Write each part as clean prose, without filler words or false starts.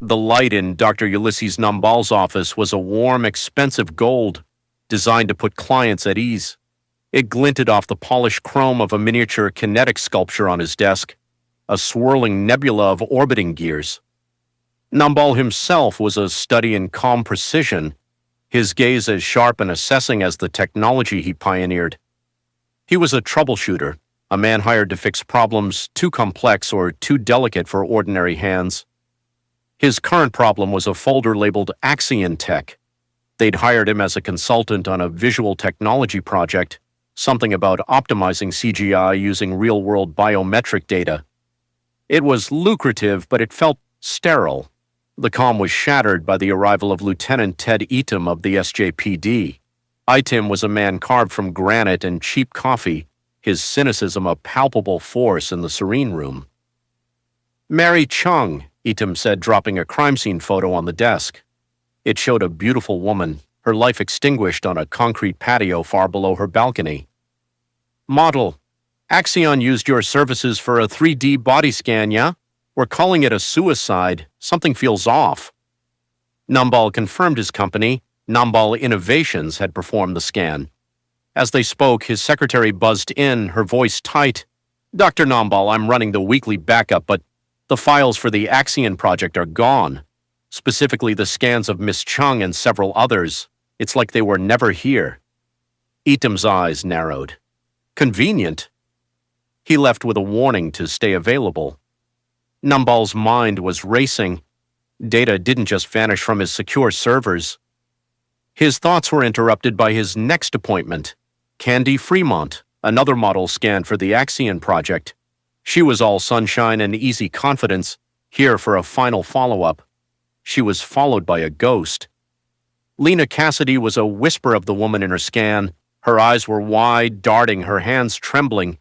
The light in Dr. Ulysses Nambal's office was a warm, expensive gold designed to put clients at ease. It glinted off the polished chrome of a miniature kinetic sculpture on his desk, a swirling nebula of orbiting gears. Nambal himself was a study in calm precision, his gaze as sharp and assessing as the technology he pioneered. He was a troubleshooter, a man hired to fix problems too complex or too delicate for ordinary hands. His current problem was a folder labeled Axion Tech. They'd hired him as a consultant on a visual technology project, something about optimizing CGI using real-world biometric data. It was lucrative, but it felt sterile. The calm was shattered by the arrival of Lieutenant Ted Eatum of the SJPD. Eatum was a man carved from granite and cheap coffee, his cynicism a palpable force in the serene room. "Mary Chung," Eatum said, dropping a crime scene photo on the desk. It showed a beautiful woman, her life extinguished on a concrete patio far below her balcony. "Model, Axion used your services for a 3D body scan, yeah? We're calling it a suicide. Something feels off." Nambal confirmed his company, Nambal Innovations, had performed the scan. As they spoke, his secretary buzzed in, her voice tight. "Dr. Nambal, I'm running the weekly backup, but the files for the Axion project are gone. Specifically the scans of Miss Chung and several others. It's like they were never here." Eatum's eyes narrowed. "Convenient." He left with a warning to stay available. Nambal's mind was racing. Data didn't just vanish from his secure servers. His thoughts were interrupted by his next appointment. Candy Fremont, another model scanned for the Axion project. She was all sunshine and easy confidence, here for a final follow-up. She was followed by a ghost. Lena Cassidy was a whisper of the woman in her scan. Her eyes were wide, darting, her hands trembling.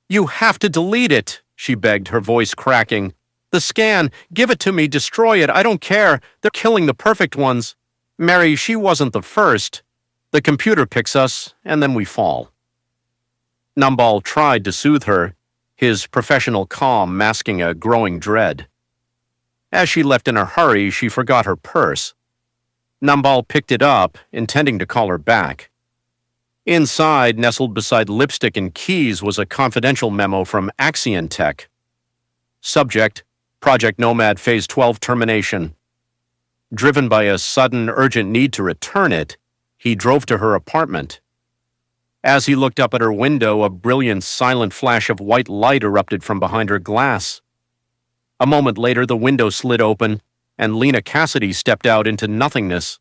"You have to delete it," she begged, her voice cracking. "The scan, give it to me, destroy it, I don't care. They're killing the perfect ones. Mary, she wasn't the first. The computer picks us, and then we fall." Nambal tried to soothe her, his professional calm masking a growing dread. As she left in a hurry, she forgot her purse. Nambal picked it up, intending to call her back. Inside, nestled beside lipstick and keys, was a confidential memo from Axion Tech. Subject: Project Nomad Phase 12 termination. Driven by a sudden, urgent need to return it, he drove to her apartment. As he looked up at her window, a brilliant, silent flash of white light erupted from behind her glass. A moment later, the window slid open, and Lena Cassidy stepped out into nothingness.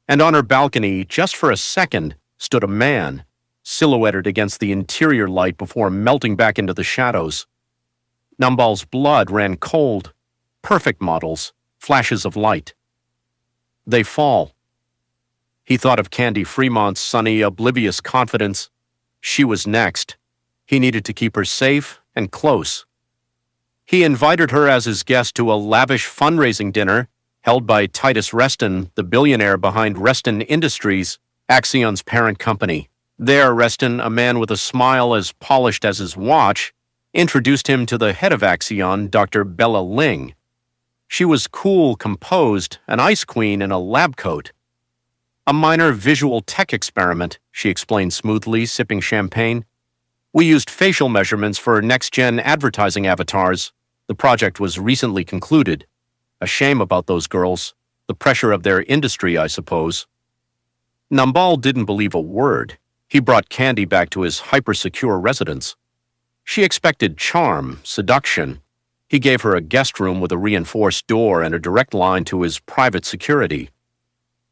And on her balcony, just for a second, stood a man, silhouetted against the interior light before melting back into the shadows. Nambal's blood ran cold. Perfect models, flashes of light. They fall. He thought of Candy Fremont's sunny, oblivious confidence. She was next. He needed to keep her safe and close. He invited her as his guest to a lavish fundraising dinner held by Titus Reston, the billionaire behind Reston Industries, Axion's parent company. There, Reston, a man with a smile as polished as his watch, introduced him to the head of Axion, Dr. Bella Ling. She was cool, composed, an ice queen in a lab coat. "A minor visual tech experiment," she explained smoothly, sipping champagne. "We used facial measurements for next-gen advertising avatars. The project was recently concluded. A shame about those girls. The pressure of their industry, I suppose." Nambal didn't believe a word. He brought Candy back to his hyper-secure residence. She expected charm, seduction. He gave her a guest room with a reinforced door and a direct line to his private security.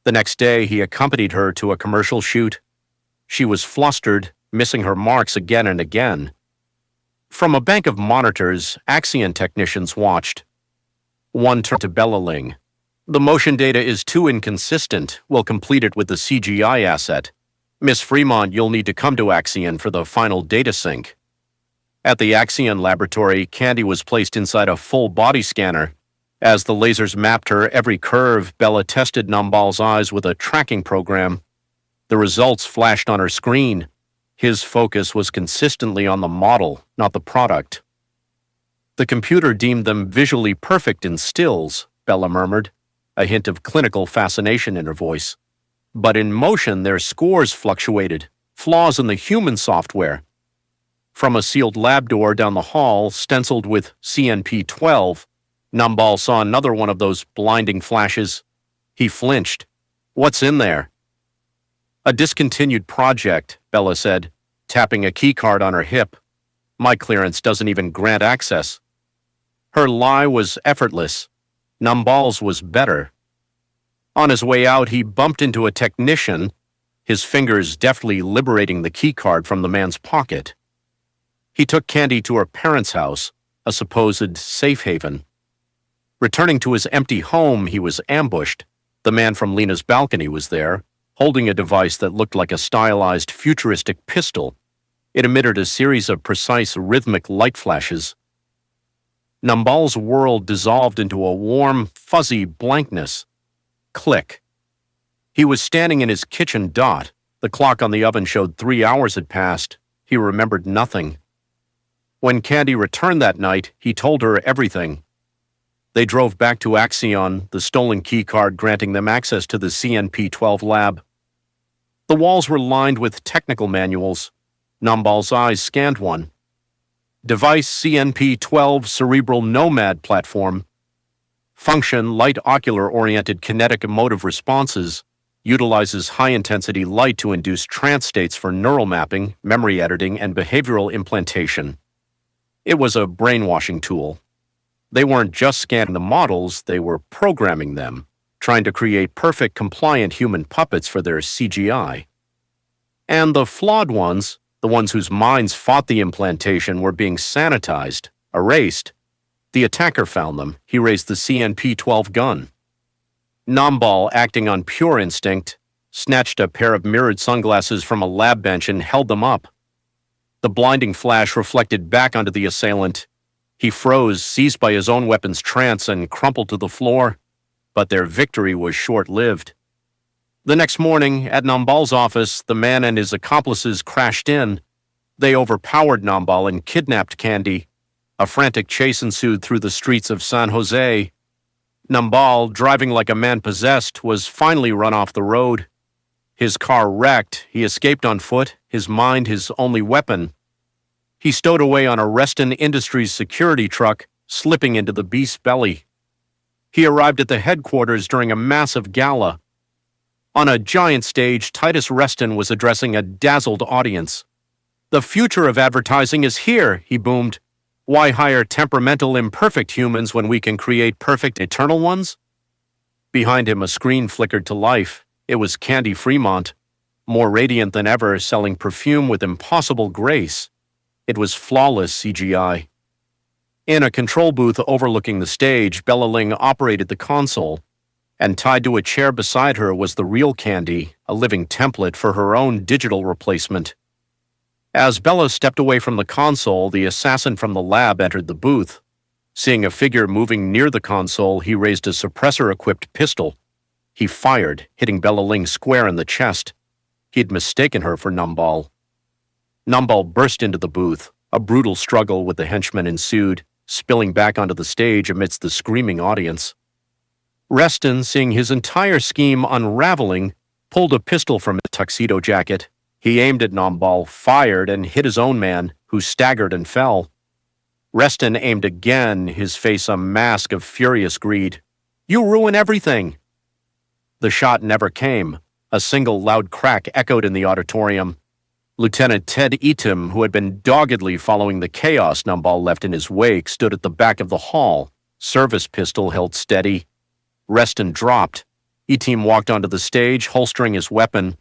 The next day, he accompanied her to a commercial shoot. She was flustered, missing her marks again and again. From a bank of monitors, Axion technicians watched. One turned to Bella Ling. "The motion data is too inconsistent. We'll complete it with the CGI asset. Miss Fremont, you'll need to come to Axion for the final data sync." At the Axion laboratory, Candy was placed inside a full body scanner. As the lasers mapped her every curve, Bella tested Nambal's eyes with a tracking program. The results flashed on her screen. His focus was consistently on the model, not the product. The computer deemed them visually perfect in stills, Bella murmured, a hint of clinical fascination in her voice. But in motion, their scores fluctuated, flaws in the human software. From a sealed lab door down the hall, stenciled with CNP-12, Numball saw another one of those blinding flashes. He flinched. What's in there? A discontinued project, Bella said, tapping a keycard on her hip. My clearance doesn't even grant access. Her lie was effortless. Numball's was better. On his way out, he bumped into a technician, his fingers deftly liberating the keycard from the man's pocket. He took Candy to her parents' house, a supposed safe haven. Returning to his empty home, he was ambushed. The man from Lena's balcony was there, holding a device that looked like a stylized, futuristic pistol. It emitted a series of precise, rhythmic light flashes. Numball's world dissolved into a warm, fuzzy blankness. Click. He was standing in his kitchen dot. The clock on the oven showed 3 hours had passed. He remembered nothing. When Candy returned that night, he told her everything. They drove back to Axion, the stolen keycard granting them access to the CNP-12 lab. The walls were lined with technical manuals. Numball's eyes scanned one. Device CNP-12 Cerebral Nomad platform. Function light ocular-oriented kinetic emotive responses. Utilizes high-intensity light to induce trance states for neural mapping, memory editing, and behavioral implantation. It was a brainwashing tool. They weren't just scanning the models, they were programming them, trying to create perfect, compliant human puppets for their CGI. And the flawed ones, the ones whose minds fought the implantation, were being sanitized, erased. The attacker found them. He raised the CNP-12 gun. Numball, acting on pure instinct, snatched a pair of mirrored sunglasses from a lab bench and held them up. The blinding flash reflected back onto the assailant. He froze, seized by his own weapon's trance, and crumpled to the floor. But their victory was short-lived. The next morning, at Numball's office, the man and his accomplices crashed in. They overpowered Numball and kidnapped Candy. A frantic chase ensued through the streets of San Jose. Numball, driving like a man possessed, was finally run off the road. His car wrecked. He escaped on foot, his mind his only weapon. He stowed away on a Reston Industries security truck, slipping into the beast's belly. He arrived at the headquarters during a massive gala. On a giant stage, Titus Reston was addressing a dazzled audience. "The future of advertising is here," he boomed. "Why hire temperamental, imperfect humans when we can create perfect, eternal ones?" Behind him, a screen flickered to life. It was Candy Fremont, more radiant than ever, selling perfume with impossible grace. It was flawless CGI. In a control booth overlooking the stage, Bella Ling operated the console, and tied to a chair beside her was the real Candy, a living template for her own digital replacement. As Bella stepped away from the console, the assassin from the lab entered the booth. Seeing a figure moving near the console, he raised a suppressor-equipped pistol. He fired, hitting Bella Ling square in the chest. He'd mistaken her for Numball. Numball burst into the booth. A brutal struggle with the henchman ensued, spilling back onto the stage amidst the screaming audience. Reston, seeing his entire scheme unraveling, pulled a pistol from his tuxedo jacket. He aimed at Numball, fired, and hit his own man, who staggered and fell. Reston aimed again, his face a mask of furious greed. "You ruin everything!" The shot never came. A single loud crack echoed in the auditorium. Lieutenant Ted Eatum, who had been doggedly following the chaos Numball left in his wake, stood at the back of the hall, service pistol held steady. Reston dropped. Eatum walked onto the stage, holstering his weapon.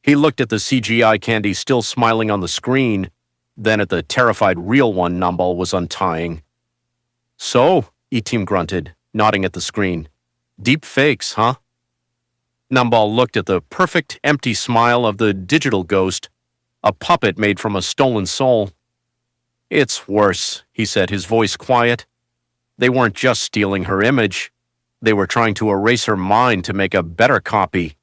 He looked at the CGI Candy still smiling on the screen, then at the terrified real one Numball was untying. "So," Eatum grunted, nodding at the screen. "Deep fakes, huh?" Numball looked at the perfect, empty smile of the digital ghost, a puppet made from a stolen soul. "It's worse," he said, his voice quiet. "They weren't just stealing her image. They were trying to erase her mind to make a better copy."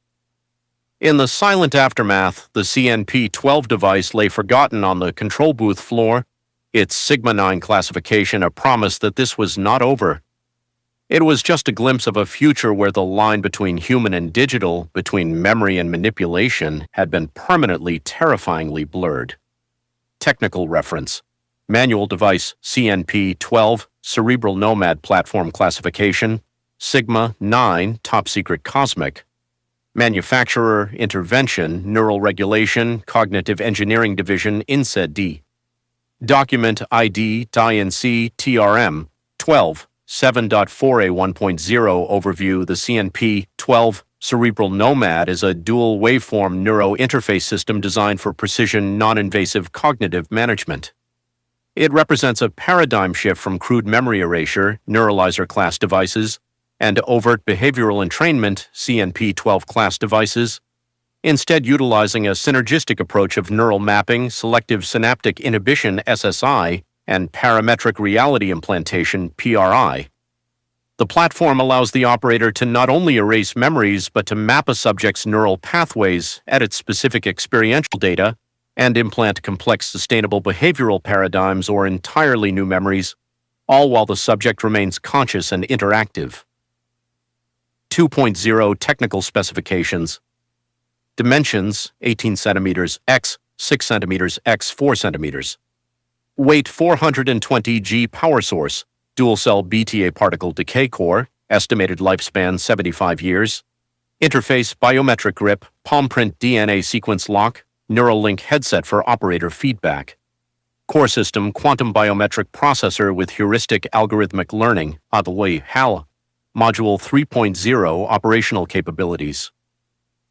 In the silent aftermath, the CNP-12 device lay forgotten on the control booth floor, its Sigma-9 classification a promise that this was not over. It was just a glimpse of a future where the line between human and digital, between memory and manipulation, had been permanently, terrifyingly blurred. Technical reference: Manual device CNP 12, Cerebral Nomad platform classification, Sigma 9, top secret cosmic. Manufacturer, intervention, neural regulation, cognitive engineering division, INSED-D. Document ID DINC TRM 12, 7.4a1.0 overview. The CNP 12 Cerebral Nomad is a dual waveform neuro interface system designed for precision, non-invasive cognitive management. It represents a paradigm shift from crude memory erasure, neuralizer class devices, and overt behavioral entrainment, CNP-12 class devices, instead utilizing a synergistic approach of neural mapping, selective synaptic inhibition, SSI, and parametric reality implantation, PRI. The platform allows the operator to not only erase memories but to map a subject's neural pathways, edit specific experiential data, and implant complex sustainable behavioral paradigms or entirely new memories, all while the subject remains conscious and interactive. 2.0 Technical specifications. Dimensions 18 centimeters x 6 centimeters x 4 centimeters. Weight 420 g. Power source, dual-cell BTA particle decay core, estimated lifespan 75 years. Interface biometric grip, palm print DNA sequence lock, Neuralink headset for operator feedback. Core system quantum biometric processor with heuristic algorithmic learning, ADLI HAL. Module 3.0 Operational capabilities.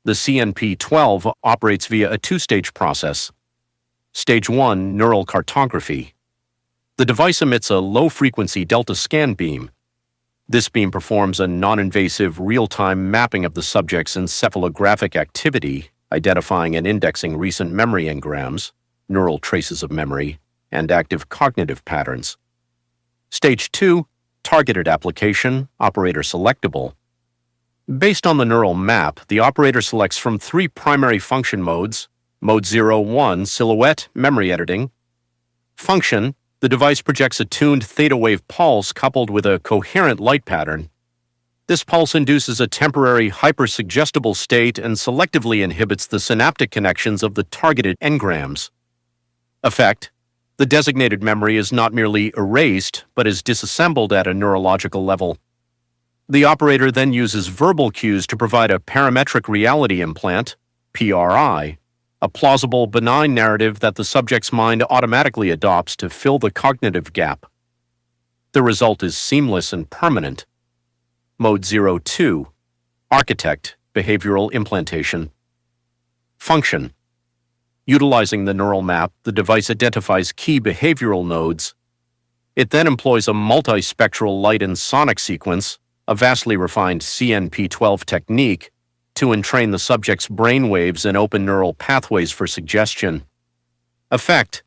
The CNP-12 operates via a two-stage process. Stage 1 Neural cartography. The device emits a low-frequency delta scan beam. This beam performs a non-invasive, real-time mapping of the subject's encephalographic activity, identifying and indexing recent memory engrams, neural traces of memory, and active cognitive patterns. Stage 2 Targeted application, operator selectable. Based on the neural map, the operator selects from three primary function modes: Mode 01, silhouette, memory editing. Function: the device projects a tuned theta wave pulse coupled with a coherent light pattern. This pulse induces a temporary hypersuggestible state and selectively inhibits the synaptic connections of the targeted engrams. Effect: the designated memory is not merely erased, but is disassembled at a neurological level. The operator then uses verbal cues to provide a parametric reality implant, PRI, a plausible, benign narrative that the subject's mind automatically adopts to fill the cognitive gap. The result is seamless and permanent. Mode 02, Architect, behavioral implantation. Function: utilizing the neural map, the device identifies key behavioral nodes. It then employs a multispectral light and sonic sequence, a vastly refined CNP-12 technique, to entrain the subject's brainwaves and open neural pathways for suggestion. Effect: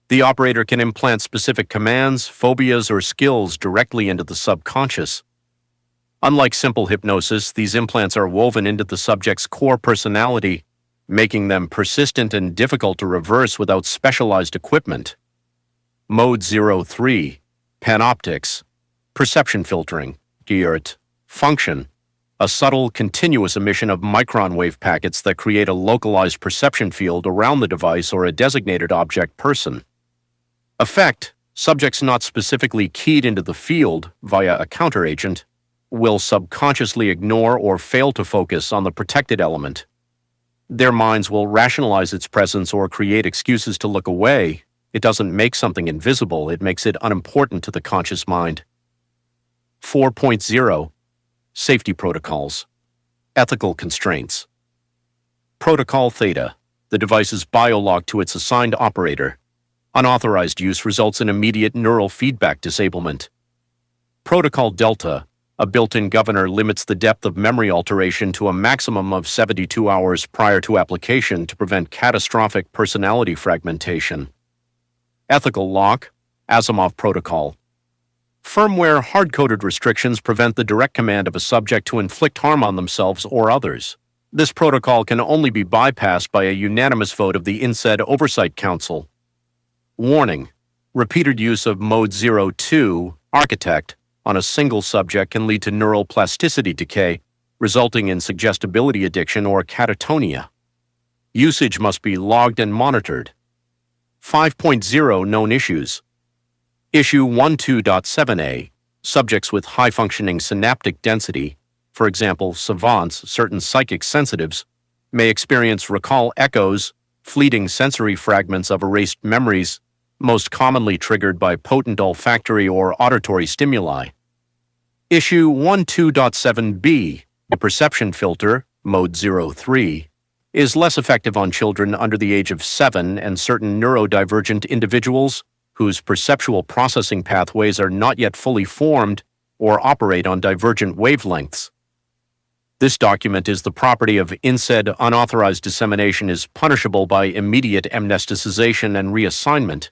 the operator can implant specific commands, phobias, or skills directly into the subconscious. Unlike simple hypnosis, these implants are woven into the subject's core personality, making them persistent and difficult to reverse without specialized equipment. Mode 03, Panoptics, perception filtering, GERT. Function: a subtle, continuous emission of micron wave packets that create a localized perception field around the device or a designated object person. Effect: subjects not specifically keyed into the field via a counteragent will subconsciously ignore or fail to focus on the protected element. Their minds will rationalize its presence or create excuses to look away. It doesn't make something invisible, it makes it unimportant to the conscious mind. 4.0 Safety protocols. Ethical constraints. Protocol Theta. The device is biologged to its assigned operator. Unauthorized use results in immediate neural feedback disablement. Protocol Delta. A built-in governor limits the depth of memory alteration to a maximum of 72 hours prior to application to prevent catastrophic personality fragmentation. Ethical Lock. Asimov Protocol. Firmware hard-coded restrictions prevent the direct command of a subject to inflict harm on themselves or others. This protocol can only be bypassed by a unanimous vote of the INSED Oversight Council. Warning: repeated use of Mode 02, Architect, on a single subject can lead to neural plasticity decay, resulting in suggestibility addiction or catatonia. Usage must be logged and monitored. 5.0 Known issues. Issue 12.7a. Subjects with high-functioning synaptic density, for example, savants, certain psychic sensitives, may experience recall echoes, fleeting sensory fragments of erased memories, most commonly triggered by potent olfactory or auditory stimuli. Issue 12.7b. The perception filter, Mode 03, is less effective on children under the age of 7 and certain neurodivergent individuals whose perceptual processing pathways are not yet fully formed or operate on divergent wavelengths. This document is the property of INSEAD. Unauthorized dissemination is punishable by immediate amnesticization and reassignment.